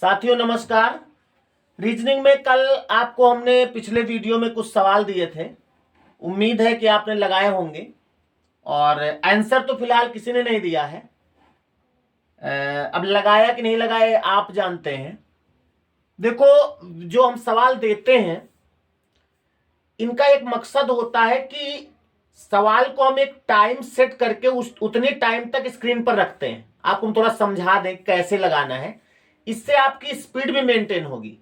साथियों नमस्कार। रीजनिंग में कल आपको हमने पिछले वीडियो में कुछ सवाल दिए थे। उम्मीद है कि आपने लगाए होंगे और आंसर तो फिलहाल किसी ने नहीं दिया है। अब लगाया कि नहीं लगाया आप जानते हैं। देखो, जो हम सवाल देते हैं इनका एक मकसद होता है कि सवाल को हम एक टाइम सेट करके उतने टाइम तक स्क्रीन पर रखते हैं। आपको हम थोड़ा समझा दें कैसे लगाना है, इससे आपकी स्पीड भी मेंटेन होगी।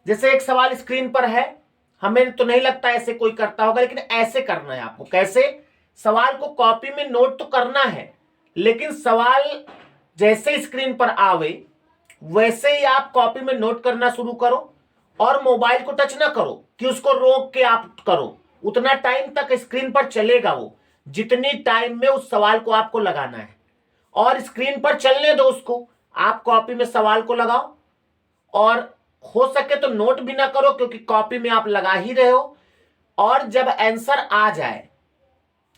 जैसे एक सवाल स्क्रीन पर है, हमें तो नहीं लगता ऐसे कोई करता होगा, लेकिन ऐसे करना है आपको। कैसे? सवाल को कॉपी में नोट तो करना है, लेकिन सवाल जैसे स्क्रीन पर आवे वैसे ही आप कॉपी में नोट करना शुरू करो और मोबाइल को टच ना करो कि उसको रोक के आप करो। उतना टाइम तक स्क्रीन पर चलेगा वो, जितनी टाइम में उस सवाल को आपको लगाना है। और स्क्रीन पर चलने दो उसको, आप कॉपी में सवाल को लगाओ और हो सके तो नोट भी ना करो, क्योंकि कॉपी में आप लगा ही रहे हो। और जब आंसर आ जाए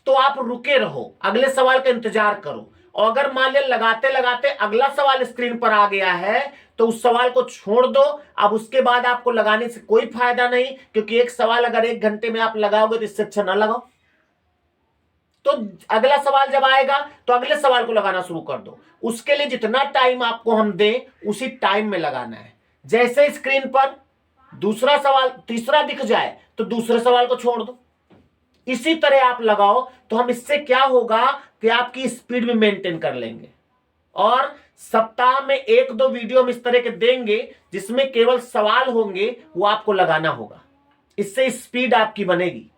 तो आप रुके रहो, अगले सवाल का इंतजार करो। और अगर मान लिया लगाते लगाते अगला सवाल स्क्रीन पर आ गया है तो उस सवाल को छोड़ दो। अब उसके बाद आपको लगाने से कोई फायदा नहीं, क्योंकि एक सवाल अगर 1 घंटे में आप लगाओगे तो इससे अच्छा ना लगाओ। तो अगला सवाल जब आएगा तो अगले सवाल को लगाना शुरू कर दो। उसके लिए जितना टाइम आपको हम दें उसी टाइम में लगाना है। जैसे स्क्रीन पर दूसरा सवाल तीसरा दिख जाए तो दूसरे सवाल को छोड़ दो। इसी तरह आप लगाओ, तो हम इससे क्या होगा कि आपकी स्पीड भी मेंटेन कर लेंगे। और सप्ताह में 1-2 वीडियो हम इस तरह के देंगे जिसमें केवल सवाल होंगे, वो आपको लगाना होगा। इससे स्पीड आपकी बनेगी।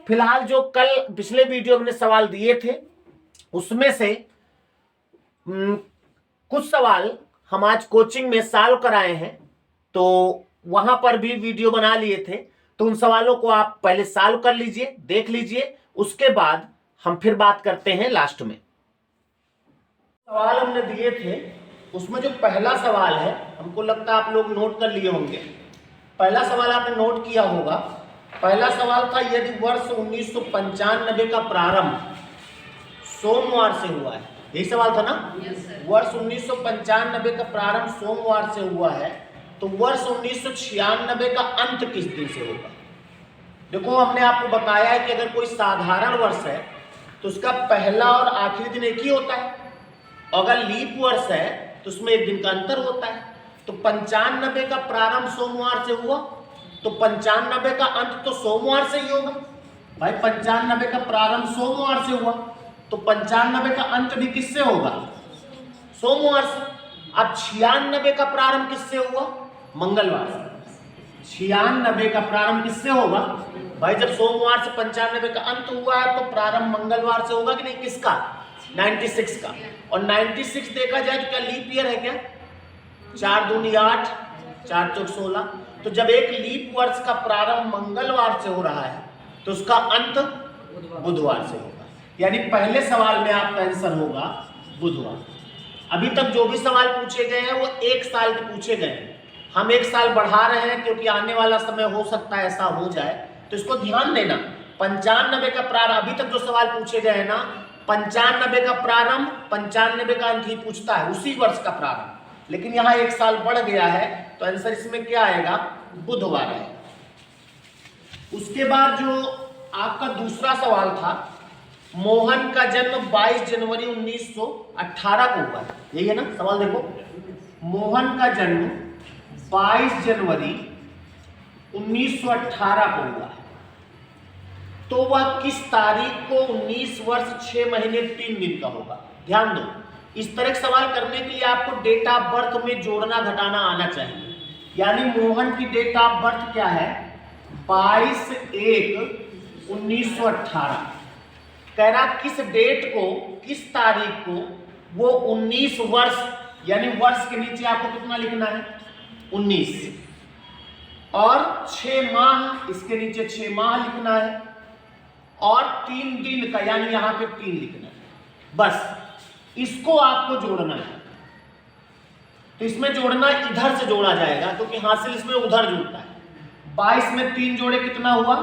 फिलहाल जो कल पिछले वीडियो में सवाल दिए थे उसमें से कुछ सवाल हम आज कोचिंग में सॉल्व कराए हैं, तो वहां पर भी वीडियो बना लिए थे। तो उन सवालों को आप पहले सॉल्व कर लीजिए, देख लीजिए, उसके बाद हम फिर बात करते हैं लास्ट में। सवाल हमने दिए थे, उसमें जो पहला सवाल है, हमको लगता है आप लोग नोट कर लिए होंगे। पहला सवाल आपने नोट किया होगा। पहला सवाल था, यदि वर्ष 1995 का प्रारंभ सोमवार से हुआ है, यही सवाल था ना? वर्ष 1995 का प्रारंभ सोमवार से हुआ है, तो वर्ष 1996 का अंत किस दिन से होगा? देखो, हमने आपको बताया है कि अगर कोई साधारण वर्ष है तो उसका पहला और आखिरी दिन एक ही होता है। अगर लीप वर्ष है तो उसमें 1 दिन का अंतर होता है। तो 95 का प्रारंभ सोमवार से हुआ तो 95 का अंत तो सोमवार से ही होगा। भाई 95 का प्रारंभ सोमवार से हुआ तो 95 का अंत भी किससे होगा? सोमवार से। अब 96 का प्रारंभ किससे हुआ? मंगलवार से। 96 का प्रारंभ किससे होगा? भाई जब सोमवार से 95 का अंत हुआ है तो प्रारंभ मंगलवार से होगा कि नहीं? किसका? 96 का। और 96 देखा जाए तो क्या लीप ईयर है क्या? 4 दूनी 8, 4 चौक 16। तो जब एक लीप वर्ष का प्रारंभ मंगलवार से हो रहा है तो उसका अंत बुधवार से होगा। यानी पहले सवाल में आपका आंसर होगा बुधवार। अभी तक जो भी सवाल पूछे गए हैं वो 1 साल के पूछे गए हैं। हम 1 साल बढ़ा रहे हैं क्योंकि आने वाला समय हो सकता है ऐसा हो जाए, तो इसको ध्यान देना। 95 का प्रारंभ, अभी तक जो सवाल पूछे गए हैं ना, 95 का प्रारंभ 95 का अंत ही पूछता है, उसी वर्ष का प्रारंभ। लेकिन यहाँ 1 साल बढ़ गया है तो आंसर इसमें क्या आएगा? बुधवार है। उसके बाद जो आपका दूसरा सवाल था, मोहन का जन्म 22 जनवरी 1918 को हुआ है, यही है ना सवाल? देखो, मोहन का जन्म 22 जनवरी 1918 को हुआ है, तो वह किस तारीख को 19 वर्ष 6 महीने 3 दिन का होगा? ध्यान दो, इस तरह के सवाल करने के लिए आपको डेट ऑफ बर्थ में जोड़ना घटाना आना चाहिए। यानी मोहन की डेट ऑफ बर्थ क्या है? 22/1/1918। कह रहा किस डेट को, किस तारीख को वो 19 वर्ष, यानी वर्ष के नीचे आपको कितना लिखना है? 19, और 6 माह, इसके नीचे 6 माह लिखना है, और 3 दिन का, यानी यहां पे 3 लिखना है। बस इसको आपको जोड़ना है। तो इसमें जोड़ना इधर से जोड़ा जाएगा क्योंकि हासिल इसमें उधर जुड़ता है। 22 में 3 जोड़े कितना हुआ?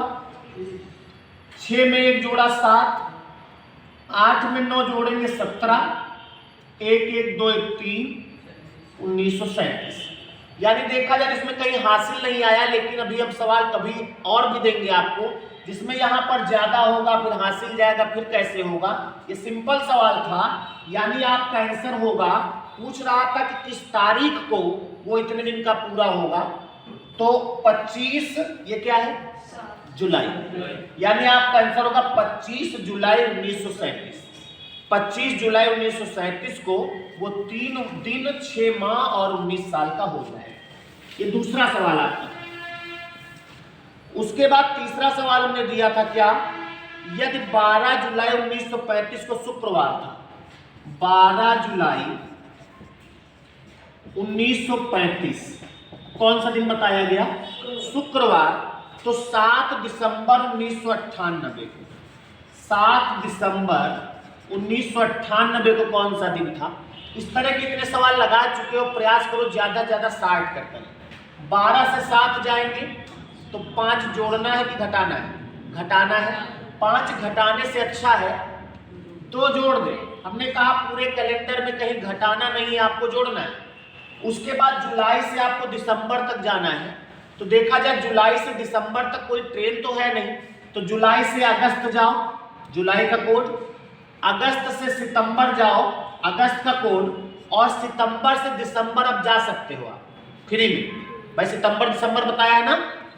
6 में 1 जोड़ा 7, 8 में 9 जोड़ेंगे 17, 1 1 2 1 3, 1937। यानी देखा जाए इसमें कहीं हासिल नहीं आया, लेकिन अभी हम सवाल कभी और भी देंगे आपको जिसमें यहाँ पर ज्यादा होगा फिर हासिल जाएगा, फिर कैसे होगा। ये सिंपल सवाल था, यानी आपका आंसर होगा, पूछ रहा था कि किस तारीख को वो इतने दिन का पूरा होगा, तो 25, ये क्या है, जुलाई, यानी आपका आंसर होगा 25 जुलाई 1937। 25 जुलाई 1937 को वो 3 दिन 6 माह और 19 साल का हो जाएगा। ये दूसरा सवाल आपका। उसके बाद तीसरा सवाल हमने दिया था क्या, यदि 12 जुलाई 1935 को शुक्रवार था, 12 जुलाई 1935 कौन सा दिन बताया गया, शुक्रवार, तो 7 दिसंबर 1998 को, 7 दिसंबर 1998 को कौन सा दिन था। इस तरह के इतने सवाल लगा चुके हो, प्रयास करो ज्यादा ज्यादा 60 करते हैं। 12 से 7 जाएंगे तो 5 जोड़ना है कि घटाना है, घटाना है। 5 घटाने से अच्छा है 2 जोड़ दे। हमने कहा पूरे कैलेंडर में कहीं घटाना नहीं है, आपको जोड़ना है। उसके बाद जुलाई से आपको दिसंबर तक जाना है, तो देखा जाए जुलाई से दिसंबर तक कोई ट्रेन तो है नहीं, तो जुलाई से अगस्त जाओ, जुलाई का कोड, अगस्त से सितंबर जाओ, अगस्त का कोड, और सितंबर से दिसंबर अब जा सकते हो आप फ्री में। भाई सितंबर दिसंबर बताया है ना,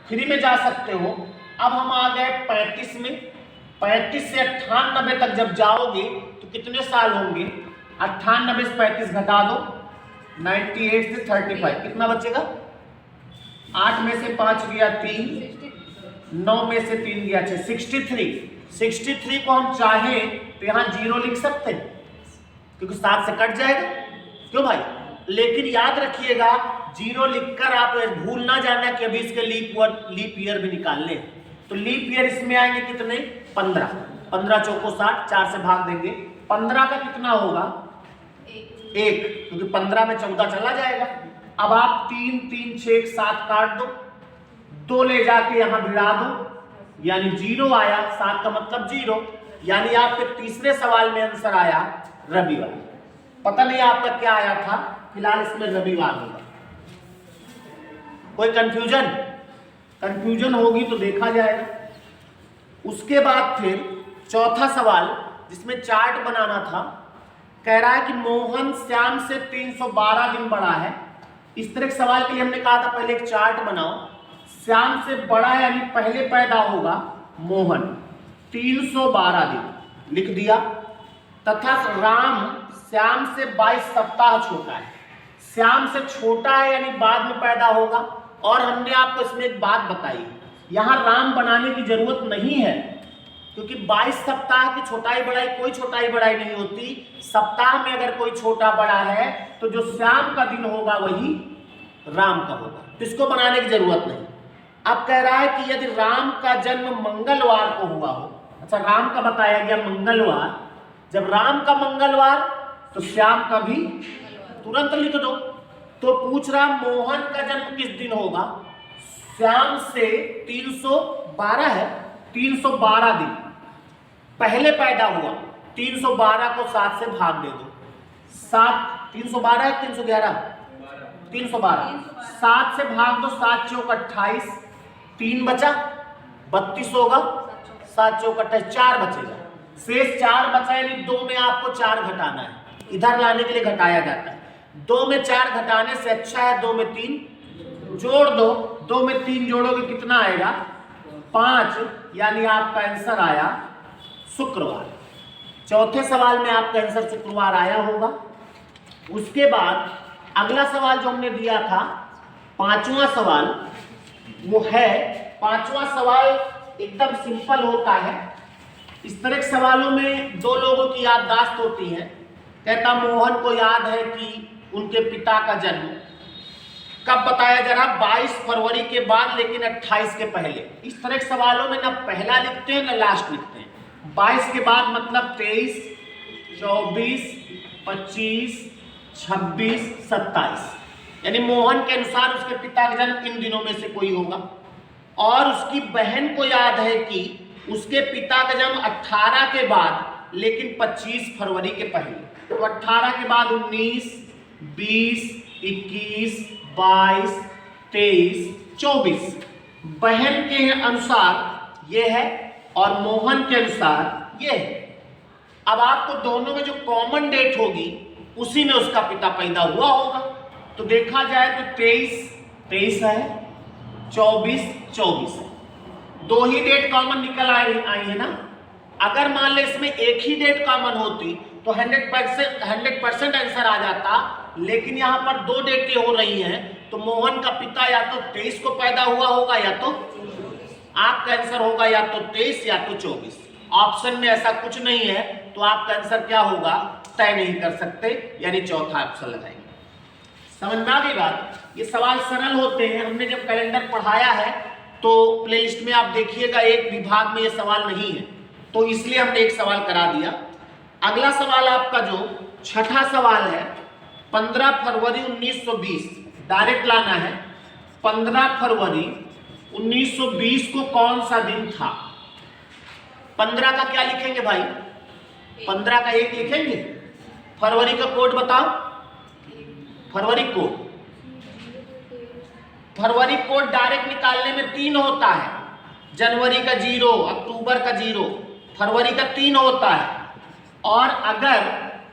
फ्री में जा सकते हो। अब हम आ गए 35 में, 35 से 98 तक जब जाओगे तो कितने साल होंगे, 98 से 35 घटा दो, 98 से 35 कितना बचेगा, 8 में से 5 गया 3, 9 में से 3 गया 6, 63। 63 को हम चाहें तो यहाँ 0 लिख सकते हैं क्योंकि 7 से कट जाएगा, क्यों भाई। लेकिन याद रखिएगा 0 लिखकर आप भूल ना जाना कि अभी इसके लीप ईयर भी निकाल लें। तो लीप ईयर इसमें आएंगे कितने, 15, 15 चौको 60, 4 से भाग देंगे, 15 का कितना होगा 1, क्योंकि 15 में 14 चला जाएगा। अब आप 3 3 6 7 काट दो, 2 ले जाके यहां भिड़ा दो, यानी 0 आया, 7 का मतलब 0, यानी आपके तीसरे सवाल में आंसर आया रविवार। पता नहीं आपका क्या आया था, फिलहाल इसमें रविवार होगा। कोई कंफ्यूजन, कंफ्यूजन होगी तो देखा जाएगा। उसके बाद फिर चौथा सवाल जिसमें चार्ट बनाना था, कह रहा है कि मोहन श्याम से 312 दिन बड़ा है। इस तरह के सवाल के लिए हमने कहा था पहले एक चार्ट बनाओ। श्याम से बड़ा है यानी पहले पैदा होगा मोहन, 312 दिन लिख दिया, तथा राम श्याम से 22 सप्ताह छोटा है। श्याम से छोटा है यानी बाद में पैदा होगा। और हमने आपको इसमें एक बात बताई, यहां राम बनाने की जरूरत नहीं है क्योंकि 22 सप्ताह की छोटाई बढ़ाई कोई छोटाई बढ़ाई नहीं होती। सप्ताह में अगर कोई छोटा बड़ा है तो जो श्याम का दिन होगा वही राम का होगा, तो इसको बनाने की जरूरत नहीं। अब कह रहा है कि यदि राम का जन्म मंगलवार को हुआ हो, अच्छा राम का बताया गया मंगलवार, जब राम का मंगलवार तो श्याम का भी तुरंत लिख दो। तो पूछ रहा मोहन का जन्म किस दिन होगा, श्याम से 312 है, 312 दिन पहले पैदा हुआ, 312 को 7 से भाग दे दो, 7 312 है 311, 312, 7 से भाग दो, 7 चौक 28, 3 बचा, 32 होगा, 7 चौक 28, 4 बचेगा, शेष 4 बचा, यानी 2 में आपको 4 घटाना है, इधर लाने के लिए घटाया जाता है। 2 में 4 घटाने से अच्छा है 2 में 3 जोड़ दो, 2 में 3 जोड़ोगे कितना आएगा 5, यानी आपका आंसर आया शुक्रवार। चौथे सवाल में आपका आंसर शुक्रवार आया होगा। उसके बाद अगला सवाल जो हमने दिया था, पांचवा सवाल, वो है पांचवा सवाल एकदम सिंपल होता है। इस तरह के सवालों में 2 लोगों की याददाश्त होती है। कहता मोहन को याद है कि उनके पिता का जन्म कब बताया जा रहा, 22 फरवरी के बाद लेकिन 28 के पहले। इस तरह के सवालों में ना पहला लिखते हैं ना लास्ट लिखते हैं। 22 के बाद मतलब 23, 24, 25, 26, 27, यानी मोहन के अनुसार उसके पिता का जन्म इन दिनों में से कोई होगा। और उसकी बहन को याद है कि उसके पिता का जन्म 18 के बाद लेकिन 25 फरवरी के पहले। तो 18 के बाद 19, 20, 21, 22, 23, 24। बहन के अनुसार ये है और मोहन के अनुसार ये है। अब आपको दोनों में जो कॉमन डेट होगी उसी में उसका पिता पैदा हुआ होगा। तो देखा जाए तो 23 है, 24 है, दो ही डेट कॉमन निकल आई है ना। अगर मान ले इसमें एक ही डेट कॉमन होती तो 100% आंसर आ जाता, लेकिन यहाँ पर दो डेटें हो रही हैं तो मोहन का पिता या तो 23 को पैदा हुआ होगा या तो आपका आंसर होगा या तो 23 या तो 24। ऑप्शन में ऐसा कुछ नहीं है तो आपका आंसर क्या होगा तय नहीं कर सकते, यानी चौथा ऑप्शन लगाएंगे। समझ में आ गई बात। ये सवाल सरल होते हैं। हमने जब कैलेंडर पढ़ाया है तो प्लेलिस्ट में आप देखिएगा एक विभाग में ये सवाल नहीं है, तो इसलिए हमने एक सवाल करा दिया। अगला सवाल आपका जो छठा सवाल है, 15 फरवरी 1920 डायरेक्ट लाना है। 15 फरवरी 1920 को कौन सा दिन था? 15 का क्या लिखेंगे भाई? 15 का 1 लिखेंगे। फरवरी का कोड बताओ। फरवरी कोड डायरेक्ट निकालने में 3 होता है। जनवरी का 0, अक्टूबर का 0, फरवरी का 3 होता है। और अगर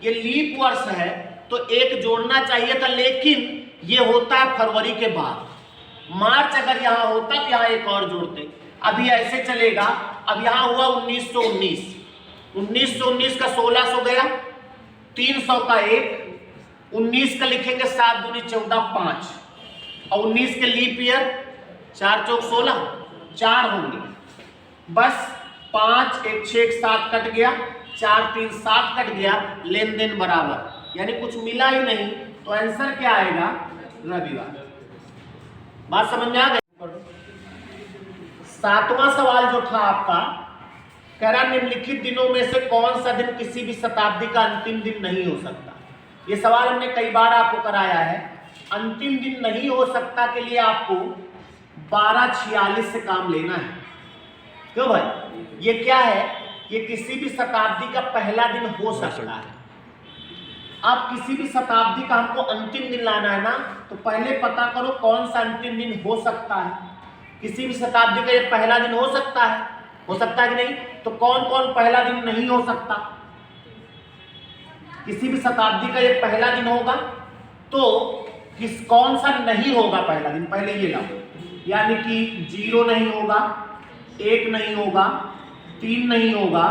ये लीप वर्ष है तो 1 जोड़ना चाहिए था, लेकिन ये होता है फरवरी के बाद। मार्च अगर यहाँ होता तो यहाँ एक और जोड़ते। अभी ऐसे चलेगा। अब यहाँ हुआ 1919 का 1600 गया, 300 का 1, 19 का लिखेंगे 7 दूनी 14, 5 और 19 के लीप ईयर 4 चौक 16, 4 होंगे बस। 5 1 6 7 कट गया, 4 3 7 कट गया, लेन देन बराबर, यानी कुछ मिला ही नहीं। तो आंसर क्या आएगा? रविवार। बात समझ में आ गई। 7वां सवाल जो था आपका, कह रहा निम्नलिखित दिनों में से कौन सा दिन किसी भी शताब्दी का अंतिम दिन नहीं हो सकता। ये सवाल हमने कई बार आपको कराया है। अंतिम दिन नहीं हो सकता के लिए आपको 1246 से काम लेना है। क्यों भाई? ये क्या है? ये किसी भी शताब्दी का पहला दिन हो सकता है। अब किसी भी शताब्दी का हमको अंतिम दिन लाना है ना, तो पहले पता करो कौन सा अंतिम दिन हो सकता है। किसी भी शताब्दी का ये पहला दिन हो सकता है कि नहीं? तो कौन कौन पहला दिन नहीं हो सकता? किसी भी शताब्दी का ये पहला दिन होगा तो कौन सा नहीं होगा पहला दिन? पहले ये लाओ, यानी कि 0 नहीं होगा, 1 नहीं होगा, 3 नहीं होगा।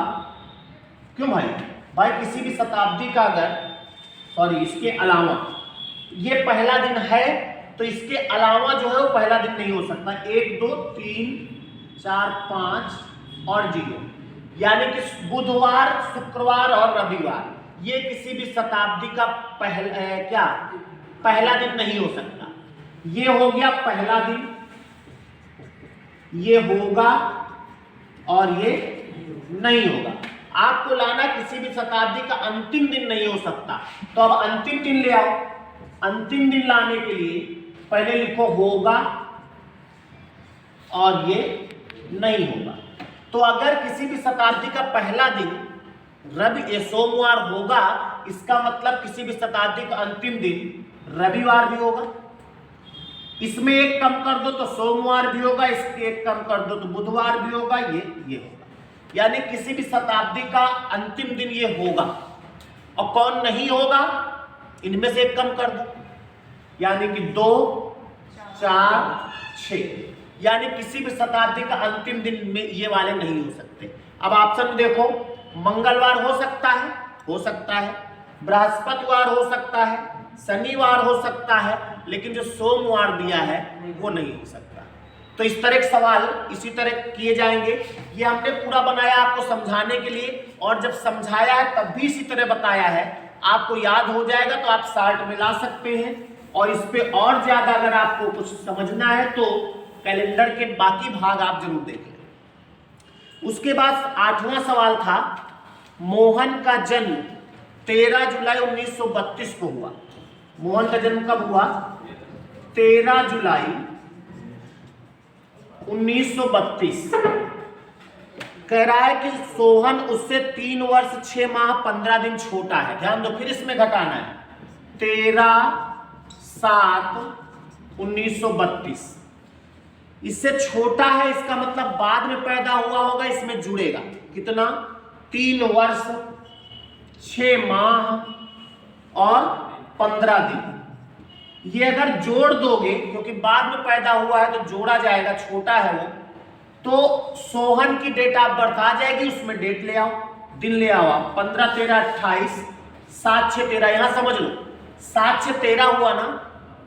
क्यों भाई? किसी भी शताब्दी का अगर इसके अलावा ये पहला दिन है तो इसके अलावा जो है वो पहला दिन नहीं हो सकता। 1 2 3 4 5 और 0, यानी कि बुधवार, शुक्रवार और रविवार, ये किसी भी शताब्दी का पहला दिन नहीं हो सकता। ये हो गया पहला दिन, ये होगा और ये नहीं होगा। आपको लाना किसी भी शताब्दी का अंतिम दिन नहीं हो सकता। तो अब अंतिम दिन ले आओ। अंतिम दिन लाने के लिए पहले लिखो होगा और ये नहीं होगा। तो अगर किसी भी शताब्दी का पहला दिन सोमवार होगा, इसका मतलब किसी भी शताब्दी का अंतिम दिन रविवार भी होगा। इसमें 1 कम कर दो तो सोमवार भी होगा, इसके 1 कम कर दो तो बुधवार भी होगा, ये होगा। यानी किसी भी शताब्दी का अंतिम दिन ये होगा। और कौन नहीं होगा? इनमें से 1 कम कर दो, यानी कि 2 4 6, यानी किसी भी शताब्दी का अंतिम दिन में ये वाले नहीं हो सकते। अब ऑप्शन में देखो, मंगलवार हो सकता है, बृहस्पतिवार हो सकता है, शनिवार हो सकता है, लेकिन जो सोमवार दिया है वो नहीं हो सकता। तो इस तरह के सवाल इसी तरह किए जाएंगे। ये हमने पूरा बनाया आपको समझाने के लिए, और जब समझाया है तब भी इसी तरह बताया है। आपको याद हो जाएगा तो आप शार्ट में ला सकते हैं, और इस पे और ज्यादा अगर आपको कुछ समझना है तो कैलेंडर के बाकी भाग आप जरूर देखें। उसके बाद 8वां सवाल था, मोहन का जन्म 13 जुलाई 1932 को हुआ। मोहन का जन्म कब हुआ? 13 जुलाई 1932। कह रहा है कि सोहन उससे 3 वर्ष 6 माह 15 दिन छोटा है। ध्यान दो, फिर इसमें घटाना है। 13 7/1932। इससे छोटा है, इसका मतलब बाद में पैदा हुआ होगा, इसमें जुड़ेगा कितना, 3 वर्ष 6 माह और 15 दिन। ये अगर जोड़ दोगे, क्योंकि बाद में पैदा हुआ है तो जोड़ा जाएगा, छोटा है वो, तो सोहन की डेट ऑफ बर्थ आ जाएगी, उसमें डेट ले आओ, दिन ले आओ आप, 15 13 28, 7 6 13। यहां समझ लो 7 6 13 हुआ ना,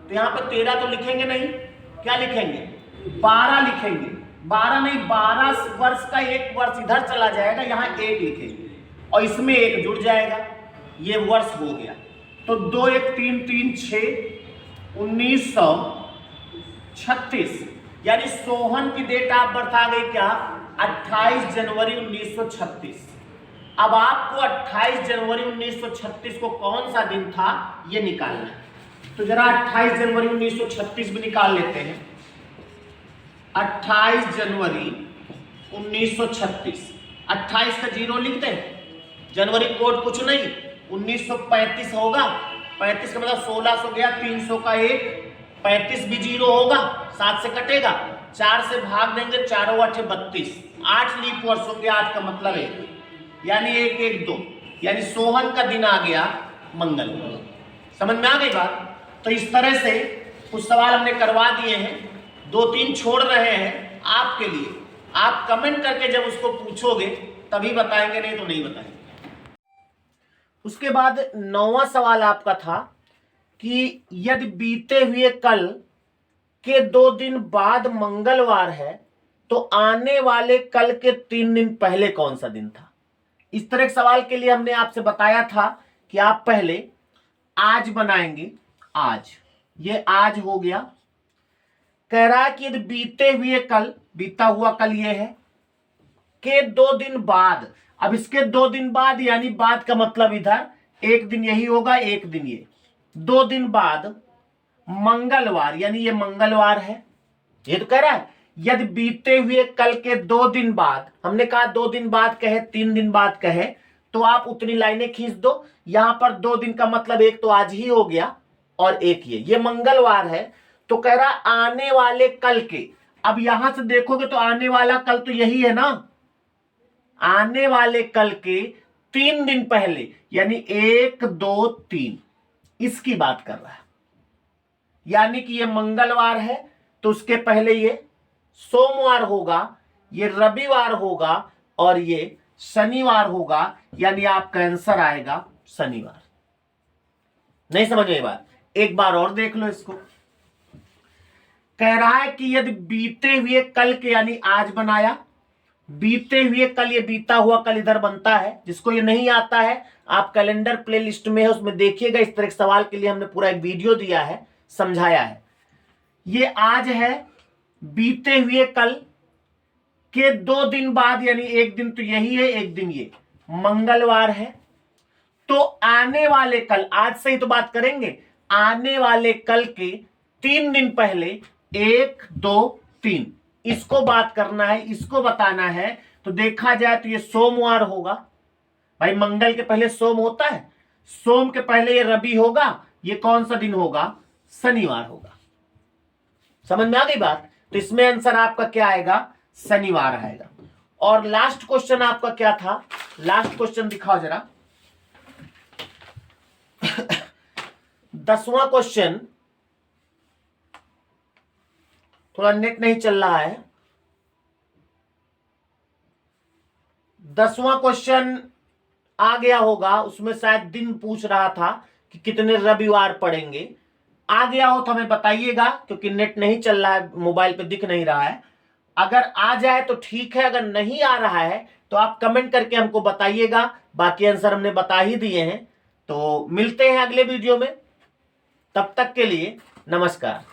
तो यहां पे 13 तो लिखेंगे नहीं, क्या लिखेंगे, 12 लिखेंगे। 12 नहीं, 12 वर्ष का 1 वर्ष इधर चला जाएगा, यहां 1 लिखेंगे और इसमें 1 जुड़ जाएगा, ये वर्ष हो गया। तो 2 1 3 3 6 1936, यानी सोहन की डेट ऑफ बर्थ आ गई क्या, 28 जनवरी 1936। अब आपको 28 जनवरी 1936 को कौन सा दिन था ये निकालना है, तो जरा 28 जनवरी 1936 भी निकाल लेते हैं। 28 जनवरी 1936, 28 का 0 लिख दें, जनवरी कोड कुछ नहीं, 1935 होगा, 35 का मतलब 1600 गया, 300 का 1, 35 भी 0 होगा, 7 से कटेगा, 4 से भाग देंगे, 4 8 32, 8 लीप वर्ष होंगे, 8 का मतलब 1, यानी 1 1 2, यानी सोहन का दिन आ गया मंगलवार। समझ में आ गई बात। तो इस तरह से कुछ सवाल हमने करवा दिए हैं, 2-3 छोड़ रहे हैं आपके लिए, आप कमेंट करके जब उसको पूछोगे तभी बताएंगे, नहीं तो नहीं बताएंगे। उसके बाद 9वां सवाल आपका था कि यदि बीते हुए कल के 2 दिन बाद मंगलवार है तो आने वाले कल के 3 दिन पहले कौन सा दिन था। इस तरह के सवाल के लिए हमने आपसे बताया था कि आप पहले आज बनाएंगे, आज, ये आज हो गया। कह रहा है कि यदि बीते हुए कल, बीता हुआ कल ये है, के 2 दिन बाद, अब इसके 2 दिन बाद यानी बाद का मतलब इधर 1 दिन यही होगा, 1 दिन ये, 2 दिन बाद मंगलवार, यानी ये मंगलवार है। ये तो कह रहा है यदि बीते हुए कल के 2 दिन बाद, हमने कहा 2 दिन बाद कहे 3 दिन बाद कहे तो आप उतनी लाइनें खींच दो। यहां पर 2 दिन का मतलब एक तो आज ही हो गया और एक ये मंगलवार है। तो कह रहा आने वाले कल के, अब यहां से देखोगे तो आने वाला कल तो यही है ना, आने वाले कल के 3 दिन पहले, यानी 1 2 3, इसकी बात कर रहा है। यानी कि ये मंगलवार है तो उसके पहले ये सोमवार होगा, ये रविवार होगा और ये शनिवार होगा, यानी आपका आंसर आएगा शनिवार। नहीं समझ में बात, एक बार और देख लो इसको। कह रहा है कि यदि बीते हुए कल के, यानी आज बनाया, बीते हुए कल, ये बीता हुआ कल इधर बनता है। जिसको ये नहीं आता है आप कैलेंडर प्लेलिस्ट में है, उसमें देखिएगा, इस तरह के सवाल के लिए हमने पूरा एक वीडियो दिया है, समझाया है। ये आज है, बीते हुए कल के 2 दिन बाद, यानी 1 दिन तो यही है, 1 दिन ये मंगलवार है। तो आने वाले कल, आज से ही तो बात करेंगे, आने वाले कल के 3 दिन पहले 1 2 3, इसको बात करना है, इसको बताना है। तो देखा जाए तो ये सोमवार होगा भाई, मंगल के पहले सोम होता है, सोम के पहले ये रवि होगा, ये कौन सा दिन होगा, शनिवार होगा। समझ में आ गई बात। तो इसमें आंसर आपका क्या आएगा, शनिवार आएगा। और लास्ट क्वेश्चन आपका क्या था, लास्ट क्वेश्चन दिखाओ जरा। 10वां क्वेश्चन, थोड़ा नेट नहीं चल रहा है। 10वां क्वेश्चन आ गया होगा, उसमें शायद दिन पूछ रहा था कि कितने रविवार पड़ेंगे। आ गया हो तो हमें बताइएगा, क्योंकि नेट नहीं चल रहा है, मोबाइल पे दिख नहीं रहा है। अगर आ जाए तो ठीक है, अगर नहीं आ रहा है तो आप कमेंट करके हमको बताइएगा। बाकी आंसर हमने बता ही दिए हैं। तो मिलते हैं अगले वीडियो में, तब तक के लिए नमस्कार।